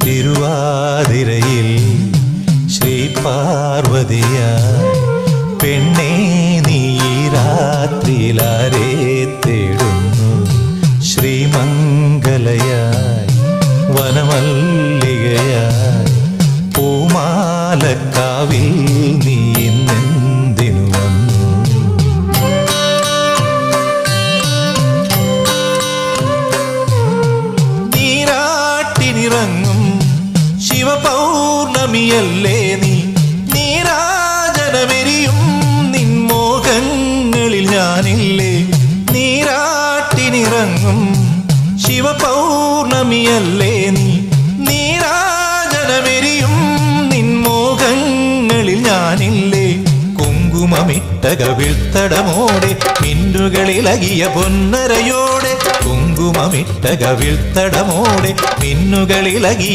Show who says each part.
Speaker 1: തിരുവാതിരയിൽ ശ്രീ പാർവതിയായി പെണ്ണേ നീ രാത്രിയിലാരെ തേടുന്നു ശ്രീമംഗലയായി വനമല്ലികയായി പൂമാലക്കാവിൽ നീ ഇന്നെന്തിനു വന്നു നീരാട്ടിനിറങ്ങും ശിവപൗർണമിയല്ലേ നീ നീരാജനമെരിയും നിൻമോഹങ്ങളിൽ ഞാനില്ലേ നീരാട്ടിനിറങ്ങും ശിവപൗർണമിയല്ലേ നീ നീരാജനമെരിയും നിൻമോഹങ്ങളിൽ ഞാനില്ലേ കുങ്കുമമിട്ട കവിൾത്തടമോടെ മിന്നുകളിലകിയ പൊന്നരയോടെ കുങ്കുമമിട്ട കവിൾത്തടമോടെ മിന്നുകളിലകിയ